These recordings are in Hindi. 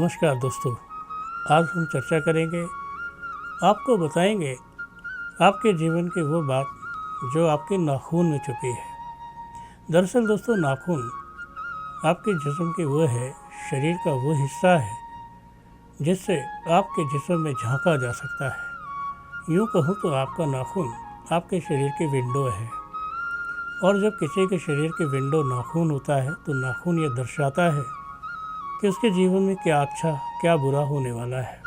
नमस्कार दोस्तों, आज हम चर्चा करेंगे, आपको बताएंगे आपके जीवन की वो बात जो आपके नाखून में छुपी है। दरअसल दोस्तों, नाखून आपके जिस्म की वो है, शरीर का वो हिस्सा है जिससे आपके जिस्म में झांका जा सकता है। यूँ कहूँ तो आपका नाखून आपके शरीर की विंडो है, और जब किसी के शरीर की विंडो नाखून होता है तो नाखून ये दर्शाता है कि उसके जीवन में क्या अच्छा क्या बुरा होने वाला है।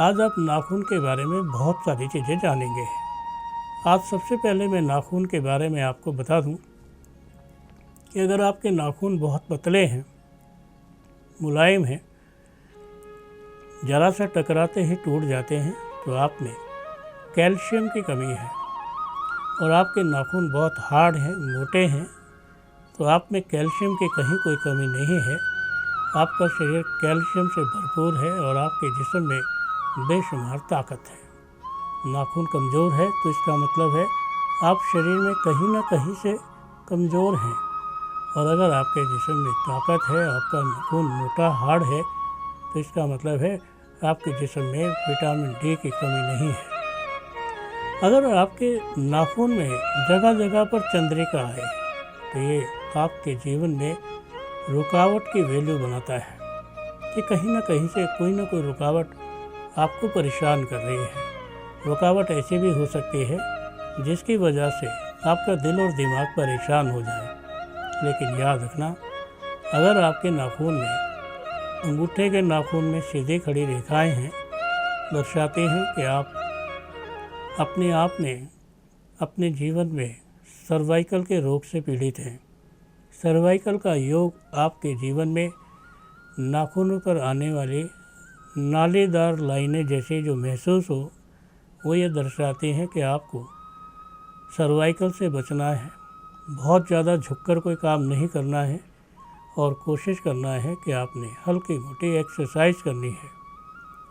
आज आप नाखून के बारे में बहुत सारी चीज़ें जानेंगे। आज सबसे पहले मैं नाखून के बारे में आपको बता दूं कि अगर आपके नाखून बहुत पतले हैं, मुलायम हैं, ज़रा सा टकराते ही टूट जाते हैं, तो आप में कैल्शियम की कमी है। और आपके नाखून बहुत हार्ड हैं, मोटे हैं, तो आप में कैल्शियम की कहीं कोई कमी नहीं है। आपका शरीर कैल्शियम से भरपूर है और आपके जिस्म में बेशुमार ताकत है। नाखून कमज़ोर है तो इसका मतलब है आप शरीर में कहीं ना कहीं से कमज़ोर हैं। और अगर आपके जिस्म में ताकत है, आपका नाखून मोटा हार्ड है, तो इसका मतलब है आपके जिस्म में विटामिन डी की कमी नहीं है। अगर आपके नाखून में जगह जगह पर चंद्रिका है तो ये आपके जीवन में रुकावट की वैल्यू बनाता है कि कहीं ना कहीं से कोई ना कोई रुकावट आपको परेशान कर रही है। रुकावट ऐसी भी हो सकती है जिसकी वजह से आपका दिल और दिमाग परेशान हो जाए। लेकिन याद रखना, अगर आपके नाखून में, अंगूठे के नाखून में सीधी खड़ी रेखाएं हैं, दर्शाते हैं कि आप अपने आप में, अपने जीवन में सर्वाइकल के रोग से पीड़ित हैं। सर्वाइकल का योग आपके जीवन में नाखूनों पर आने वाली नालीदार लाइनें जैसे जो महसूस हो, वो ये दर्शाती हैं कि आपको सर्वाइकल से बचना है। बहुत ज़्यादा झुककर कोई काम नहीं करना है और कोशिश करना है कि आपने हल्की मोटी एक्सरसाइज करनी है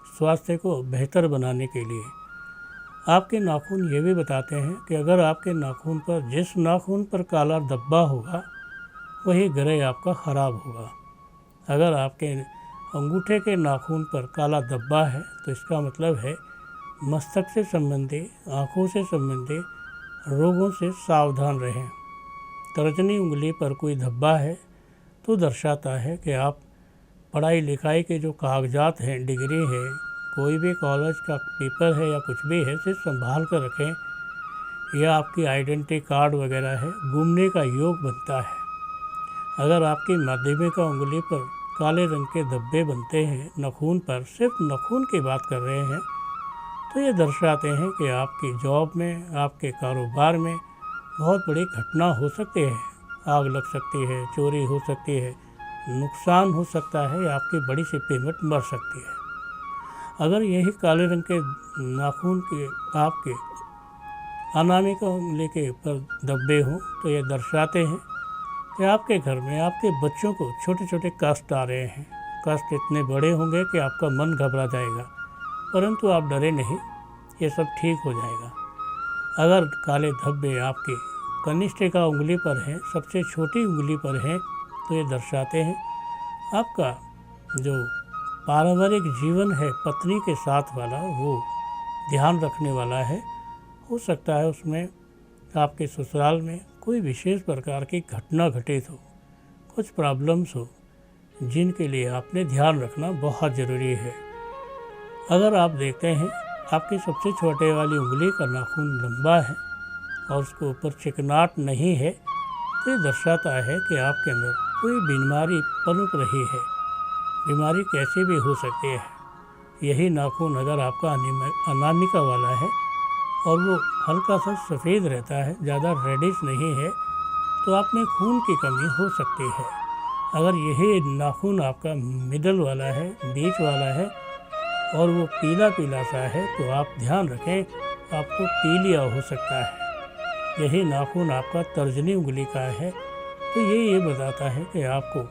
स्वास्थ्य को बेहतर बनाने के लिए। आपके नाखून ये भी बताते हैं कि अगर आपके नाखून पर, जिस नाखून पर काला धब्बा होगा, वही ग्रह आपका ख़राब होगा। अगर आपके अंगूठे के नाखून पर काला धब्बा है तो इसका मतलब है मस्तिष्क से संबंधी, आँखों से संबंधी रोगों से सावधान रहें। तर्जनी उंगली पर कोई धब्बा है तो दर्शाता है कि आप पढ़ाई लिखाई के जो कागजात हैं, डिग्री है, कोई भी कॉलेज का पेपर है या कुछ भी है, सिर्फ संभाल कर रखें। या आपकी आइडेंटिटी कार्ड वगैरह है, घूमने का योग बनता है। अगर आपकी माध्यमिक उंगली पर काले रंग के धब्बे बनते हैं, नखून पर, सिर्फ नखून की बात कर रहे हैं, तो ये दर्शाते हैं कि आपकी जॉब में, आपके कारोबार में बहुत बड़ी घटना हो सकती है। आग लग सकती है, चोरी हो सकती है, नुकसान हो सकता है, या आपकी बड़ी सी पेमेंट मर सकती है। अगर यही काले रंग के नाखून के आपके अनामिका उंगली के ऊपर धब्बे हों तो ये दर्शाते हैं कि आपके घर में आपके बच्चों को छोटे छोटे कष्ट आ रहे हैं। कष्ट इतने बड़े होंगे कि आपका मन घबरा जाएगा, परंतु आप डरे नहीं, ये सब ठीक हो जाएगा। अगर काले धब्बे आपके कनिष्ठिका उंगली पर हैं, सबसे छोटी उंगली पर हैं, तो ये दर्शाते हैं आपका जो पारिवारिक जीवन है पत्नी के साथ वाला, वो ध्यान रखने वाला है। हो सकता है उसमें आपके ससुराल में कोई विशेष प्रकार की घटना घटित हो, कुछ प्रॉब्लम्स हो, जिनके लिए आपने ध्यान रखना बहुत ज़रूरी है। अगर आप देखते हैं आपकी सबसे छोटे वाली उंगली का नाखून लंबा है और उसके ऊपर चिकनाट नहीं है, तो ये दर्शाता है कि आपके अंदर कोई बीमारी पनप रही है। बीमारी कैसी भी हो सकती है। यही नाखून अगर आपका अनामिका वाला है और वो हल्का सा सफ़ेद रहता है, ज़्यादा रेडिश नहीं है, तो आप में खून की कमी हो सकती है। अगर यही नाखून आपका मिडल वाला है, बीच वाला है, और वो पीला पीला सा है, तो आप ध्यान रखें, आपको पीलिया हो सकता है। यही नाखून आपका तर्जनी उंगली का है, तो ये बताता है कि आपको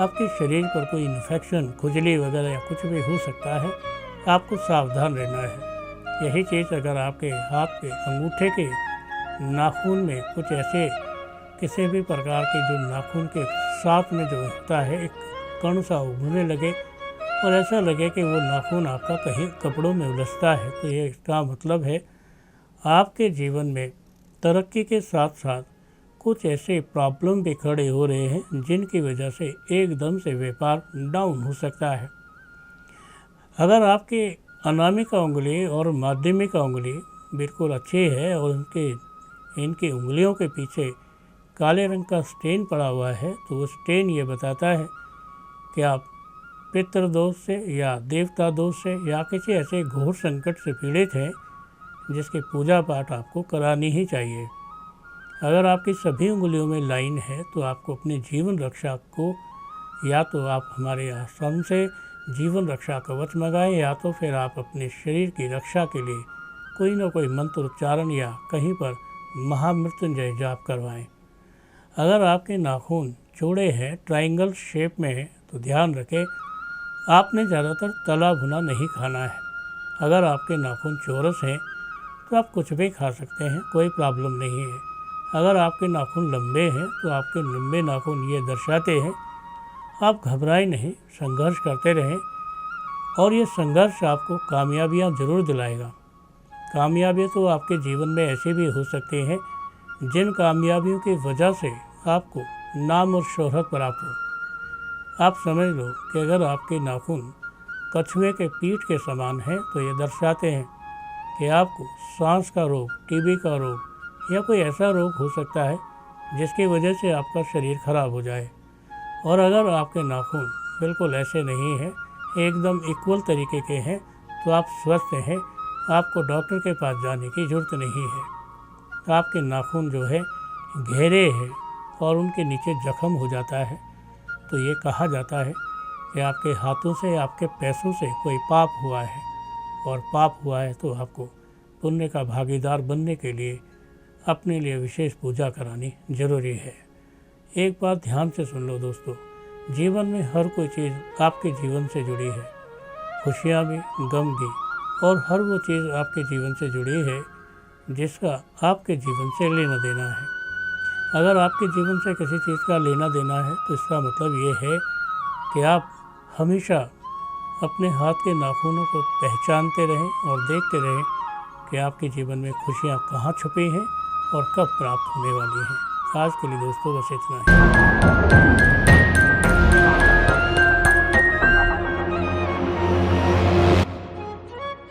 आपके शरीर पर कोई इन्फेक्शन, खुजली वगैरह या कुछ भी हो सकता है, आपको सावधान रहना है। यही चीज़ अगर आपके हाथ के अंगूठे के नाखून में कुछ ऐसे किसी भी प्रकार के जो नाखून के साथ में जो होता है एक कण सा उभरने लगे, और ऐसा लगे कि वो नाखून आपका कहीं कपड़ों में उलझता है, तो ये इसका मतलब है आपके जीवन में तरक्की के साथ साथ कुछ ऐसे प्रॉब्लम भी खड़े हो रहे हैं जिनकी वजह से एकदम से व्यापार डाउन हो सकता है। अगर आपके अनामिका उंगली और माध्यमिका उंगली बिल्कुल अच्छी है और इनकी उंगलियों के पीछे काले रंग का स्टेन पड़ा हुआ है, तो वो स्टेन ये बताता है कि आप पितृदोष से या देवता दोष से या किसी ऐसे घोर संकट से पीड़ित हैं जिसकी पूजा पाठ आपको करानी ही चाहिए। अगर आपकी सभी उंगलियों में लाइन है तो आपको अपने जीवन रक्षा को या तो आप हमारे आश्रम से जीवन रक्षा कवच मंगाएं या तो फिर आप अपने शरीर की रक्षा के लिए कोई ना कोई मंत्र उच्चारण या कहीं पर महामृत्युंजय जाप करवाएं। अगर आपके नाखून चौड़े हैं, ट्रायंगल शेप में है, तो ध्यान रखें आपने ज़्यादातर तला भुना नहीं खाना है। अगर आपके नाखून चौरस हैं तो आप कुछ भी खा सकते हैं, कोई प्रॉब्लम नहीं है। अगर आपके नाखून लंबे हैं तो आपके लंबे नाखून ये दर्शाते हैं आप घबराएं नहीं, संघर्ष करते रहें और ये संघर्ष आपको कामयाबियाँ ज़रूर दिलाएगा। कामयाबी तो आपके जीवन में ऐसे भी हो सकते हैं जिन कामयाबियों की वजह से आपको नाम और शोहरत प्राप्त हो। आप समझ लो कि अगर आपके नाखून कछुए के पीठ के समान हैं तो ये दर्शाते हैं कि आपको सांस का रोग, टीबी का रोग या कोई ऐसा रोग हो सकता है जिसकी वजह से आपका शरीर खराब हो जाए। और अगर आपके नाखून बिल्कुल ऐसे नहीं हैं, एकदम इक्वल तरीके के हैं, तो आप स्वस्थ हैं, आपको डॉक्टर के पास जाने की ज़रूरत नहीं है। आपके नाखून जो है घेरे हैं और उनके नीचे जख्म हो जाता है, तो ये कहा जाता है कि आपके हाथों से, आपके पैसों से कोई पाप हुआ है, और पाप हुआ है तो आपको पुण्य का भागीदार बनने के लिए अपने लिए विशेष पूजा करानी जरूरी है। एक बात ध्यान से सुन लो दोस्तों, जीवन में हर कोई चीज़ आपके जीवन से जुड़ी है, खुशियाँ भी, गम भी, और हर वो चीज़ आपके जीवन से जुड़ी है जिसका आपके जीवन से लेना देना है। अगर आपके जीवन से किसी चीज़ का लेना देना है तो इसका मतलब ये है कि आप हमेशा अपने हाथ के नाखूनों को पहचानते रहें और देखते रहें कि आपके जीवन में खुशियाँ कहाँ छुपी हैं और कब प्राप्त होने वाली हैं। आज के लिए दोस्तों बस इतना ही।